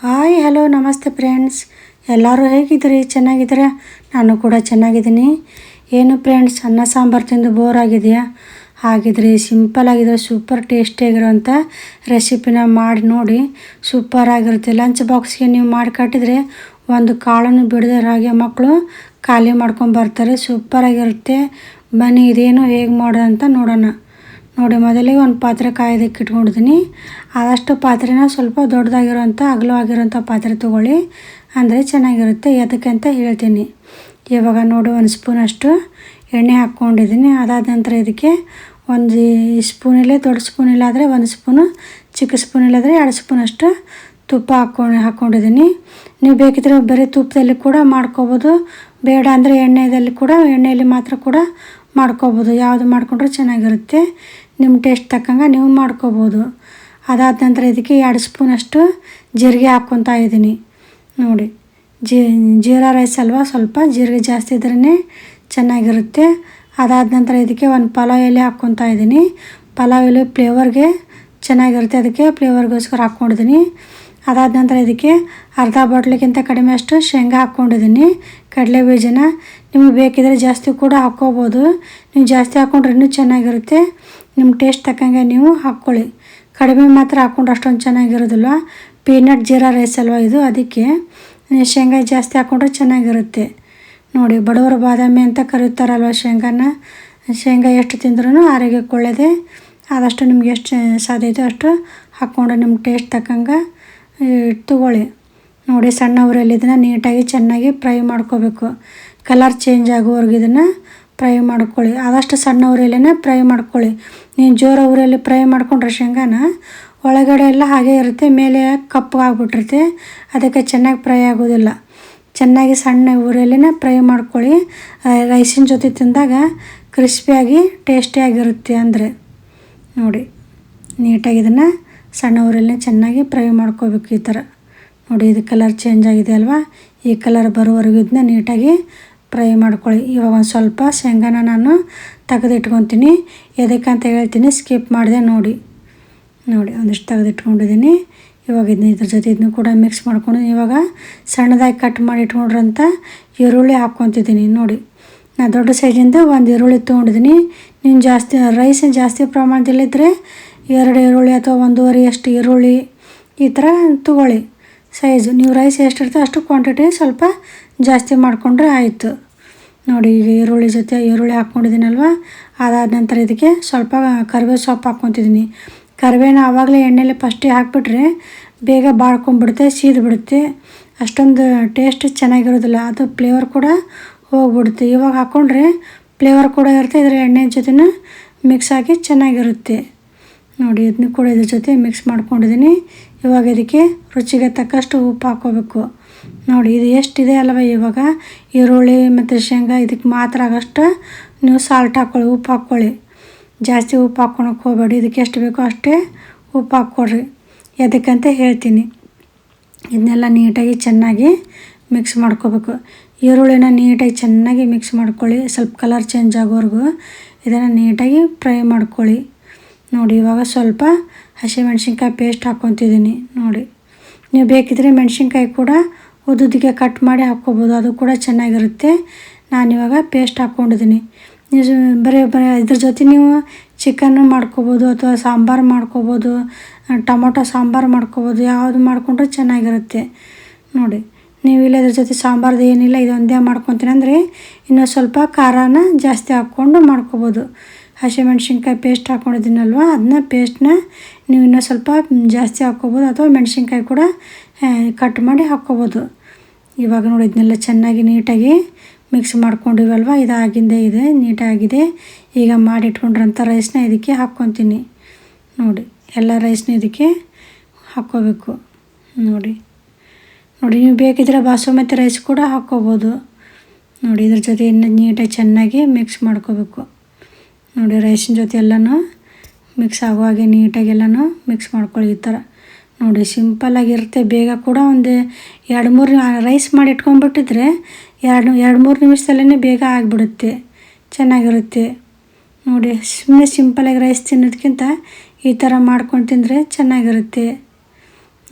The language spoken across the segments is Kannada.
ಹಾಯ್ ಹಲೋ ನಮಸ್ತೆ ಫ್ರೆಂಡ್ಸ್, ಎಲ್ಲರೂ ಹೇಗಿದ್ದೀರಿ? ಚೆನ್ನಾಗಿದ್ದೀರಾ? ನಾನು ಕೂಡ ಚೆನ್ನಾಗಿದ್ದೀನಿ. ಏನು ಫ್ರೆಂಡ್ಸ್, ಅನ್ನ ಸಾಂಬಾರು ತಿಂದು ಬೋರ್ ಆಗಿದೆಯಾ? ಹಾಗಿದ್ರೆ ಸಿಂಪಲ್ ಆಗಿದೆ, ಸೂಪರ್ ಟೇಸ್ಟಿಯಾಗಿರೋಂಥ ರೆಸಿಪಿನ ಮಾಡಿ ನೋಡಿ. ಸೂಪರ್ ಆಗಿರುತ್ತೆ. ಲಂಚ್ ಬಾಕ್ಸ್ಗೆ ನೀವು ಮಾಡಿ ಕಟ್ಟಿದರೆ ಒಂದು ಕಾಳನ್ನು ಬಿಡದೆ ಹಾಗೆ ಮಕ್ಕಳು ಖಾಲಿ ಮಾಡ್ಕೊಂಡು ಬರ್ತಾರೆ. ಸೂಪರಾಗಿರುತ್ತೆ. ಬನ್ನಿ ಇದೇನು ಹೇಗೆ ಮಾಡೋದು ಅಂತ ನೋಡೋಣ. ನೋಡಿ, ಮೊದಲಿಗೆ ಒಂದು ಪಾತ್ರೆ ಕಾಯೋದಕ್ಕೆ ಇಟ್ಕೊಂಡಿದ್ದೀನಿ. ಆದಷ್ಟು ಪಾತ್ರೆನ ಸ್ವಲ್ಪ ದೊಡ್ಡದಾಗಿರೋಂಥ ಅಗಲವಾಗಿರೋಂಥ ಪಾತ್ರೆ ತೊಗೊಳ್ಳಿ, ಅಂದರೆ ಚೆನ್ನಾಗಿರುತ್ತೆ. ಅದಕ್ಕೆ ಅಂತ ಹೇಳ್ತೀನಿ. ಇವಾಗ ನೋಡಿ, ಒಂದು ಸ್ಪೂನಷ್ಟು ಎಣ್ಣೆ ಹಾಕ್ಕೊಂಡಿದ್ದೀನಿ. ಅದಾದ ನಂತರ ಇದಕ್ಕೆ ಒಂದು ಸ್ಪೂನಿಲ್ಲೇ, ದೊಡ್ಡ ಸ್ಪೂನಿಲ್ಲಾದರೆ ಒಂದು ಸ್ಪೂನು, ಚಿಕ್ಕ ಸ್ಪೂನಿಲ್ಲಾದರೆ 2 ಸ್ಪೂನಷ್ಟು ತುಪ್ಪ ಹಾಕ್ಕೊಂಡಿದ್ದೀನಿ. ನೀವು ಬೇಕಿದ್ರೆ ಬರೀ ತುಪ್ಪದಲ್ಲಿ ಕೂಡ ಮಾಡ್ಕೋಬೋದು, ಬೇಡ ಅಂದರೆ ಎಣ್ಣೆಯಲ್ಲಿ ಮಾತ್ರ ಕೂಡ ಮಾಡ್ಕೋಬೋದು. ಯಾವುದು ಮಾಡಿಕೊಂಡ್ರೂ ಚೆನ್ನಾಗಿರುತ್ತೆ. ನಿಮ್ಮ ಟೇಸ್ಟ್ ತಕ್ಕಂಗೆ ನೀವು ಮಾಡ್ಕೋಬೋದು. ಅದಾದ ನಂತರ ಇದಕ್ಕೆ 2 ಸ್ಪೂನಷ್ಟು ಜೀರಿಗೆ ಹಾಕ್ಕೊತಾ ಇದ್ದೀನಿ. ನೋಡಿ, ಜೀರಾ ರೈಸ್ ಅಲ್ವಾ, ಸ್ವಲ್ಪ ಜೀರಿಗೆ ಜಾಸ್ತಿ ಇದ್ರೇ ಚೆನ್ನಾಗಿರುತ್ತೆ. ಅದಾದ ನಂತರ ಇದಕ್ಕೆ ಒಂದು ಪಲಾವ್ ಎಲೆ ಹಾಕ್ಕೊತಾ ಇದ್ದೀನಿ. ಪಲಾವ್ ಎಲೆ ಫ್ಲೇವರ್ಗೆ ಚೆನ್ನಾಗಿರುತ್ತೆ, ಅದಕ್ಕೆ ಫ್ಲೇವರ್ಗೋಸ್ಕರ ಹಾಕ್ಕೊಂಡಿದ್ದೀನಿ. ಅದಾದ ನಂತರ ಇದಕ್ಕೆ ಅರ್ಧ ಬಾಟ್ಲಿಗಿಂತ ಕಡಿಮೆ ಅಷ್ಟು ಶೇಂಗಾ ಹಾಕ್ಕೊಂಡಿದ್ದೀನಿ, ಕಡಲೆ ಬೀಜನ. ನಿಮಗೆ ಬೇಕಿದ್ರೆ ಜಾಸ್ತಿ ಕೂಡ ಹಾಕ್ಕೋಬೋದು. ನೀವು ಜಾಸ್ತಿ ಹಾಕ್ಕೊಂಡ್ರೆ ಇನ್ನೂ ಚೆನ್ನಾಗಿರುತ್ತೆ. ನಿಮ್ಮ ಟೇಸ್ಟ್ ತಕ್ಕಂಗೆ ನೀವು ಹಾಕ್ಕೊಳ್ಳಿ. ಕಡಿಮೆ ಮಾತ್ರ ಹಾಕ್ಕೊಂಡ್ರೆ ಅಷ್ಟೊಂದು ಚೆನ್ನಾಗಿರೋದಿಲ್ಲ. ಪೀನಟ್ ಜೀರಾ ರೈಸ್ ಅಲ್ವಾ ಇದು, ಅದಕ್ಕೆ ಶೇಂಗಾ ಜಾಸ್ತಿ ಹಾಕ್ಕೊಂಡ್ರೆ ಚೆನ್ನಾಗಿರುತ್ತೆ. ನೋಡಿ, ಬಡವರ ಬಾದಾಮಿ ಅಂತ ಕರೀತಾರಲ್ವ ಶೇಂಗಾನ. ಶೇಂಗಾ ಎಷ್ಟು ತಿಂದ್ರೂ ಆರೋಗ್ಯಕ್ಕೆ ಒಳ್ಳೆಯದೇ. ಆದಷ್ಟು ನಿಮ್ಗೆ ಎಷ್ಟು ಸಾಧ್ಯ ಇದೆ ಅಷ್ಟು ಹಾಕ್ಕೊಂಡು ನಿಮ್ಮ ಟೇಸ್ಟ್ ತಕ್ಕಂಗೆ ತಗೊಳ್ಳಿ. ನೋಡಿ, ಸಣ್ಣ ಉರಿಯಲ್ಲಿ ಇದನ್ನು ನೀಟಾಗಿ ಚೆನ್ನಾಗಿ ಫ್ರೈ ಮಾಡ್ಕೋಬೇಕು. ಕಲರ್ ಚೇಂಜ್ ಆಗೋವರೆಗೆ ಇದನ್ನು ಫ್ರೈ ಮಾಡ್ಕೊಳ್ಳಿ. ಆದಷ್ಟು ಸಣ್ಣ ಉರಿಯಲ್ಲೇ ಫ್ರೈ ಮಾಡ್ಕೊಳ್ಳಿ. ನೀವು ಜೋರ ಉರಿಯಲ್ಲಿ ಫ್ರೈ ಮಾಡ್ಕೊಂಡ್ರೆ ಶೇಂಗಾನ ಒಳಗಡೆ ಎಲ್ಲ ಹಾಗೆ ಇರುತ್ತೆ, ಮೇಲೆ ಕಪ್ಪಗಾಗ್ಬಿಟ್ಟಿರುತ್ತೆ. ಅದಕ್ಕೆ ಚೆನ್ನಾಗಿ ಫ್ರೈ ಆಗೋದಿಲ್ಲ. ಚೆನ್ನಾಗಿ ಸಣ್ಣ ಉರಿಯಲ್ಲೇ ಫ್ರೈ ಮಾಡ್ಕೊಳ್ಳಿ. ರೈಸಿನ ಜೊತೆ ತಿಂದಾಗ ಕ್ರಿಸ್ಪಿಯಾಗಿ ಟೇಸ್ಟಿಯಾಗಿರುತ್ತೆ. ಅಂದರೆ ನೋಡಿ, ನೀಟಾಗಿ ಇದನ್ನು ಸಣ್ಣ ಉರಿಯಲ್ಲೇ ಚೆನ್ನಾಗಿ ಫ್ರೈ ಮಾಡ್ಕೋಬೇಕು. ಈ ಥರ ನೋಡಿ, ಇದು ಕಲರ್ ಚೇಂಜ್ ಆಗಿದೆ ಅಲ್ವಾ, ಈ ಕಲರ್ ಬರೋವರೆಗೂ ಇದನ್ನ ನೀಟಾಗಿ ಫ್ರೈ ಮಾಡ್ಕೊಳ್ಳಿ. ಇವಾಗ ಒಂದು ಸ್ವಲ್ಪ ಶೇಂಗಾನ ನಾನು ತೆಗೆದಿಟ್ಕೊತೀನಿ. ಎದಕ್ಕಂತ ಹೇಳ್ತೀನಿ, ಸ್ಕಿಪ್ ಮಾಡಿದೆ. ನೋಡಿ, ಒಂದಿಷ್ಟು ತೆಗೆದಿಟ್ಕೊಂಡಿದ್ದೀನಿ. ಇವಾಗ ಇದ್ರ ಜೊತೆ ಇದನ್ನು ಕೂಡ ಮಿಕ್ಸ್ ಮಾಡ್ಕೊಂಡು ಇವಾಗ ಸಣ್ಣದಾಗಿ ಕಟ್ ಮಾಡಿ ಇಟ್ಕೊಂಡ್ರಂಥ ಈರುಳ್ಳಿ ಹಾಕ್ಕೊತಿದ್ದೀನಿ. ನೋಡಿ, ನಾನು ದೊಡ್ಡ ಸೈಜಿಂದ ಒಂದು ಈರುಳ್ಳಿ ತೊಗೊಂಡಿದ್ದೀನಿ. ನೀವು ರೈಸ್ ಜಾಸ್ತಿ ಪ್ರಮಾಣದಲ್ಲಿದ್ದರೆ 2 ಈರುಳ್ಳಿ ಅಥವಾ 1.5 ಅಷ್ಟು ಈರುಳ್ಳಿ ಈ ಥರ ತೊಗೊಳ್ಳಿ ಸೈಜು. ನೀವು ರೈಸ್ ಎಷ್ಟಿರ್ತೋ ಅಷ್ಟು ಕ್ವಾಂಟಿಟಿ ಸ್ವಲ್ಪ ಜಾಸ್ತಿ ಮಾಡಿಕೊಂಡ್ರೆ ಆಯಿತು. ನೋಡಿ, ಈಗ ಈರುಳ್ಳಿ ಹಾಕ್ಕೊಂಡಿದ್ದೀನಲ್ವ. ಅದಾದ ನಂತರ ಇದಕ್ಕೆ ಸ್ವಲ್ಪ ಕರಿಬೇವು ಸೊಪ್ಪು ಹಾಕ್ಕೊತಿದ್ದೀನಿ. ಕರಿಬೇವನ್ನ ಆವಾಗಲೇ ಎಣ್ಣೆಯಲ್ಲಿ ಫಸ್ಟಿಗೆ ಹಾಕಿಬಿಟ್ರೆ ಬೇಗ ಬಾಡ್ಕೊಂಡ್ಬಿಡುತ್ತೆ, ಸೀದ್ಬಿಡುತ್ತೆ. ಅಷ್ಟೊಂದು ಟೇಸ್ಟ್ ಚೆನ್ನಾಗಿರೋದಿಲ್ಲ, ಅದು ಫ್ಲೇವರ್ ಕೂಡ ಹೋಗ್ಬಿಡುತ್ತೆ. ಇವಾಗ ಹಾಕ್ಕೊಂಡ್ರೆ ಫ್ಲೇವರ್ ಕೂಡ ಇರುತ್ತೆ, ಇದರ ಎಣ್ಣೆ ಜೊತೆನೂ ಮಿಕ್ಸ್ ಆಗಿ ಚೆನ್ನಾಗಿರುತ್ತೆ. ನೋಡಿ, ಇದನ್ನು ಕೂಡ ಇದ್ರ ಜೊತೆ ಮಿಕ್ಸ್ ಮಾಡ್ಕೊಂಡಿದ್ದೀನಿ. ಇವಾಗ ಇದಕ್ಕೆ ರುಚಿಗೆ ತಕ್ಕಷ್ಟು ಉಪ್ಪು ಹಾಕ್ಕೋಬೇಕು. ನೋಡಿ, ಇದು ಎಷ್ಟಿದೆ ಅಲ್ವ, ಇವಾಗ ಈರುಳ್ಳಿ ಮತ್ತು ಶೇಂಗಾ ಇದಕ್ಕೆ ಮಾತ್ರ ಆಗೋಷ್ಟು ನೀವು ಸಾಲ್ಟ್ ಹಾಕ್ಕೊಳ್ಳಿ, ಉಪ್ಪು ಹಾಕ್ಕೊಳ್ಳಿ. ಜಾಸ್ತಿ ಉಪ್ಪು ಹಾಕ್ಕೊಳಕ್ಕೆ ಹೋಗಬೇಡಿ. ಇದಕ್ಕೆ ಎಷ್ಟು ಬೇಕೋ ಅಷ್ಟೇ ಉಪ್ಪು ಹಾಕ್ಕೊಡ್ರಿ. ಅದಕ್ಕಂತ ಹೇಳ್ತೀನಿ. ಇದನ್ನೆಲ್ಲ ನೀಟಾಗಿ ಚೆನ್ನಾಗಿ ಮಿಕ್ಸ್ ಮಾಡ್ಕೋಬೇಕು. ಈರುಳ್ಳಿನ ನೀಟಾಗಿ ಚೆನ್ನಾಗಿ ಮಿಕ್ಸ್ ಮಾಡ್ಕೊಳ್ಳಿ. ಸ್ವಲ್ಪ ಕಲರ್ ಚೇಂಜ್ ಆಗೋವರೆಗೂ ಇದನ್ನು ನೀಟಾಗಿ ಫ್ರೈ ಮಾಡ್ಕೊಳ್ಳಿ. ನೋಡಿ, ಇವಾಗ ಸ್ವಲ್ಪ ಹಸಿಮೆಣ್ಸಿನ್ಕಾಯಿ ಪೇಸ್ಟ್ ಹಾಕ್ಕೊತಿದ್ದೀನಿ. ನೋಡಿ, ನೀವು ಬೇಕಿದ್ರೆ ಮೆಣಸಿನ್ಕಾಯಿ ಕೂಡ ಉದ್ದುದಕ್ಕೆ ಕಟ್ ಮಾಡಿ ಹಾಕ್ಕೋಬೋದು, ಅದು ಕೂಡ ಚೆನ್ನಾಗಿರುತ್ತೆ. ನಾನಿವಾಗ ಪೇಸ್ಟ್ ಹಾಕ್ಕೊಂಡಿದ್ದೀನಿ. ನೀವು ಬರೀ ಇದ್ರ ಜೊತೆ ನೀವು ಚಿಕನ್ನು ಮಾಡ್ಕೋಬೋದು ಅಥವಾ ಸಾಂಬಾರು ಮಾಡ್ಕೋಬೋದು, ಟೊಮೊಟೊ ಸಾಂಬಾರು ಮಾಡ್ಕೋಬೋದು, ಯಾವುದು ಮಾಡಿಕೊಂಡ್ರೂ ಚೆನ್ನಾಗಿರುತ್ತೆ. ನೋಡಿ, ನೀವು ಇಲ್ಲ ಇದ್ರ ಜೊತೆ ಸಾಂಬಾರ್ದು ಏನಿಲ್ಲ, ಇದೊಂದೇ ಮಾಡ್ಕೊತೀನಿ ಅಂದರೆ ಇನ್ನೂ ಸ್ವಲ್ಪ ಖಾರನ ಜಾಸ್ತಿ ಹಾಕ್ಕೊಂಡು ಮಾಡ್ಕೋಬೋದು. ಹಸಿಮೆಣ್ಸಿನ್ಕಾಯಿ ಪೇಸ್ಟ್ ಹಾಕ್ಕೊಂಡಿದ್ದೀನಲ್ವ, ಅದನ್ನ ಪೇಸ್ಟನ್ನ ನೀವು ಇನ್ನೂ ಸ್ವಲ್ಪ ಜಾಸ್ತಿ ಹಾಕ್ಕೋಬೋದು ಅಥವಾ ಮೆಣಸಿನ್ಕಾಯಿ ಕೂಡ ಕಟ್ ಮಾಡಿ ಹಾಕ್ಕೋಬೋದು. ಇವಾಗ ನೋಡಿ, ಇದನ್ನೆಲ್ಲ ಚೆನ್ನಾಗಿ ನೀಟಾಗಿ ಮಿಕ್ಸ್ ಮಾಡ್ಕೊಂಡಿವಲ್ವ, ಇದಾಗಿಂದೇ ಇದೆ, ನೀಟಾಗಿದೆ. ಈಗ ಮಾಡಿಟ್ಕೊಂಡ್ರಂಥ ರೈಸ್ನ ಇದಕ್ಕೆ ಹಾಕ್ಕೊತೀನಿ. ನೋಡಿ, ಎಲ್ಲ ರೈಸ್ನ ಇದಕ್ಕೆ ಹಾಕ್ಕೋಬೇಕು. ನೋಡಿ, ನೀವು ಬೇಕಿದ್ರೆ ಬಾಸುಮತಿ ರೈಸ್ ಕೂಡ ಹಾಕ್ಕೋಬೋದು. ನೋಡಿ, ಇದ್ರ ಜೊತೆ ಇನ್ನು ನೀಟಾಗಿ ಚೆನ್ನಾಗಿ ಮಿಕ್ಸ್ ಮಾಡ್ಕೋಬೇಕು. ನೋಡಿ, ರೈಸಿನ ಜೊತೆ ಎಲ್ಲನೂ ಮಿಕ್ಸ್ ಆಗುವಾಗೆ ನೀಟಾಗಿ ಎಲ್ಲನೂ ಮಿಕ್ಸ್ ಮಾಡ್ಕೊಳ್ಳಿ. ಈ ಥರ ನೋಡಿ, ಸಿಂಪಲ್ಲಾಗಿರುತ್ತೆ. ಬೇಗ ಕೂಡ ಒಂದು 2-3 ರೈಸ್ ಮಾಡಿ ಇಟ್ಕೊಂಡ್ಬಿಟ್ಟಿದ್ರೆ 2-3 ನಿಮಿಷದಲ್ಲೇ ಬೇಗ ಆಗಿಬಿಡುತ್ತೆ, ಚೆನ್ನಾಗಿರುತ್ತೆ. ನೋಡಿ, ಸುಮ್ಮನೆ ಸಿಂಪಲಾಗಿ ರೈಸ್ ತಿನ್ನೋದಕ್ಕಿಂತ ಈ ಥರ ಮಾಡ್ಕೊಂಡು ತಿಂದರೆ ಚೆನ್ನಾಗಿರುತ್ತೆ.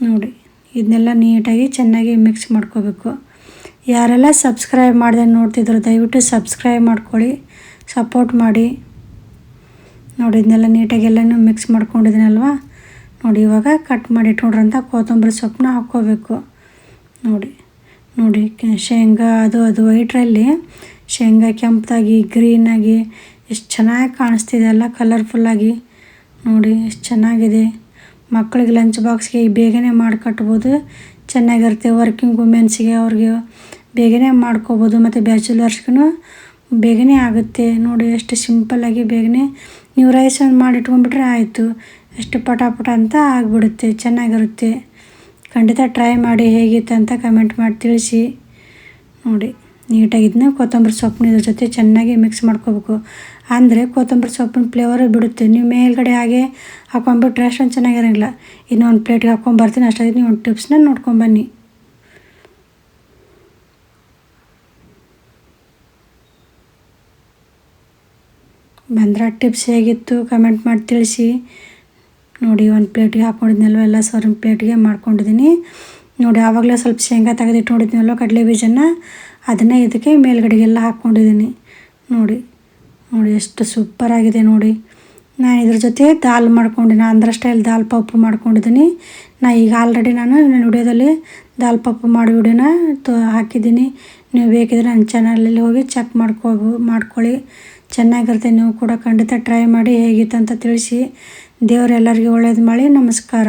ನೋಡಿ, ಇದನ್ನೆಲ್ಲ ನೀಟಾಗಿ ಚೆನ್ನಾಗಿ ಮಿಕ್ಸ್ ಮಾಡ್ಕೋಬೇಕು. ಯಾರೆಲ್ಲ ಸಬ್ಸ್ಕ್ರೈಬ್ ಮಾಡದೆ ನೋಡ್ತಿದ್ರು ದಯವಿಟ್ಟು ಸಬ್ಸ್ಕ್ರೈಬ್ ಮಾಡ್ಕೊಳ್ಳಿ, ಸಪೋರ್ಟ್ ಮಾಡಿ. ನೋಡಿ ಇದನ್ನೆಲ್ಲ ನೀಟಾಗಿ ಎಲ್ಲನೂ ಮಿಕ್ಸ್ ಮಾಡ್ಕೊಂಡಿದ್ದೀನಲ್ವ. ನೋಡಿ ಇವಾಗ ಕಟ್ ಮಾಡಿ ಇಟ್ಕೊಂಡ್ರಂಥ ಕೊತ್ತಂಬರಿ ಸೊಪ್ಪನ್ನ ಹಾಕ್ಕೋಬೇಕು. ನೋಡಿ ಶೇಂಗಾ ಅದು ವೈಟ್ರಲ್ಲಿ ಶೇಂಗಾ ಕೆಂಪದಾಗಿ ಗ್ರೀನಾಗಿ ಎಷ್ಟು ಚೆನ್ನಾಗಿ ಕಾಣಿಸ್ತಿದೆ ಅಲ್ಲ, ಕಲರ್ಫುಲ್ಲಾಗಿ. ನೋಡಿ ಎಷ್ಟು ಚೆನ್ನಾಗಿದೆ. ಮಕ್ಕಳಿಗೆ ಲಂಚ್ ಬಾಕ್ಸ್ಗೆ ಬೇಗನೆ ಮಾಡಿ ಕಟ್ಬೋದು, ಚೆನ್ನಾಗಿರುತ್ತೆ. ವರ್ಕಿಂಗ್ ವುಮೆನ್ಸ್ಗೆ ಅವ್ರಿಗೆ ಬೇಗನೆ ಮಾಡ್ಕೋಬೋದು, ಮತ್ತು ಬ್ಯಾಚುಲರ್ಸ್ಗೂ ಬೇಗನೆ ಆಗುತ್ತೆ. ನೋಡಿ ಎಷ್ಟು ಸಿಂಪಲ್ಲಾಗಿ ಬೇಗನೆ ನೀವು ರೈಸ್ ಒಂದು ಮಾಡಿ ಇಟ್ಕೊಂಡ್ಬಿಟ್ರೆ ಆಯಿತು, ಎಷ್ಟು ಪಟಾಪಟ ಅಂತ ಆಗಿಬಿಡುತ್ತೆ, ಚೆನ್ನಾಗಿರುತ್ತೆ. ಖಂಡಿತ ಟ್ರೈ ಮಾಡಿ, ಹೇಗಿತ್ತು ಅಂತ ಕಮೆಂಟ್ ಮಾಡಿ ತಿಳಿಸಿ. ನೋಡಿ ನೀಟಾಗಿ ಇದನ್ನ ಕೊತ್ತಂಬರಿ ಸೊಪ್ಪಿನ ಇದ್ರ ಜೊತೆ ಚೆನ್ನಾಗಿ ಮಿಕ್ಸ್ ಮಾಡ್ಕೋಬೇಕು. ಅಂದರೆ ಕೊತ್ತಂಬರಿ ಸೊಪ್ಪಿನ ಫ್ಲೇವರು ಬಿಡುತ್ತೆ. ನೀವು ಮೇಲ್ಗಡೆ ಹಾಗೆ ಹಾಕೊಂಡ್ಬಿಟ್ರೆ ಅಷ್ಟೊಂದು ಚೆನ್ನಾಗಿರೋಂಗಿಲ್ಲ. ಇನ್ನೊಂದು ಪ್ಲೇಟ್ಗೆ ಹಾಕ್ಕೊಂಬರ್ತೀನಿ, ಅಷ್ಟಾಗಿ ನೀವು ಒಂದು ಟಿಪ್ಸ್ನ ನೋಡ್ಕೊಂಬನ್ನಿ. ಬಂದ್ರೆ ಟಿಪ್ಸ್ ಹೇಗಿತ್ತು ಕಮೆಂಟ್ ಮಾಡಿ ತಿಳಿಸಿ. ನೋಡಿ ಒಂದು ಪ್ಲೇಟಿಗೆ ಹಾಕ್ಕೊಂಡಿದ್ನಲ್ವ, ಎಲ್ಲ ಸರ್ವಿಂಗ್ ಪ್ಲೇಟಿಗೆ ಮಾಡ್ಕೊಂಡಿದ್ದೀನಿ. ನೋಡಿ ಆವಾಗಲೇ ಸ್ವಲ್ಪ ಶೇಂಗಾ ತೆಗೆದಿಟ್ಕೊಂಡಿದ್ನಲ್ವ ಕಡಲೆ ಬೀಜನ, ಅದನ್ನೇ ಇದಕ್ಕೆ ಮೇಲ್ಗಡೆಗೆಲ್ಲ ಹಾಕ್ಕೊಂಡಿದ್ದೀನಿ. ನೋಡಿ ಎಷ್ಟು ಸೂಪರಾಗಿದೆ. ನೋಡಿ ನಾನು ಇದ್ರ ಜೊತೆ ದಾಲ್ ಮಾಡ್ಕೊಂಡಿನಿ, ಆಂಧ್ರ ಸ್ಟೈಲ್ ದಾಲ್ ಪಪ್ಪು ಮಾಡ್ಕೊಂಡಿದ್ದೀನಿ. ಈಗ ಆಲ್ರೆಡಿ ನಾನು ವಿಡಿಯೋದಲ್ಲಿ ದಾಲ್ ಪಪ್ಪು ಮಾಡೋ ವಿಡಿಯೋನ ಹಾಕಿದ್ದೀನಿ. ನೀವು ಬೇಕಿದ್ರೆ ನನ್ನ ಚಾನಲಲ್ಲಿ ಹೋಗಿ ಚೆಕ್ ಮಾಡ್ಕೊಳ್ಳಿ, ಚೆನ್ನಾಗಿರುತ್ತೆ. ನೀವು ಕೂಡ ಖಂಡಿತ ಟ್ರೈ ಮಾಡಿ, ಹೇಗಿತ್ತು ಅಂತ ತಿಳಿಸಿ. ದೇವರೆಲ್ಲರಿಗೂ ಒಳ್ಳೇದು ಮಾಡಿ. ನಮಸ್ಕಾರ.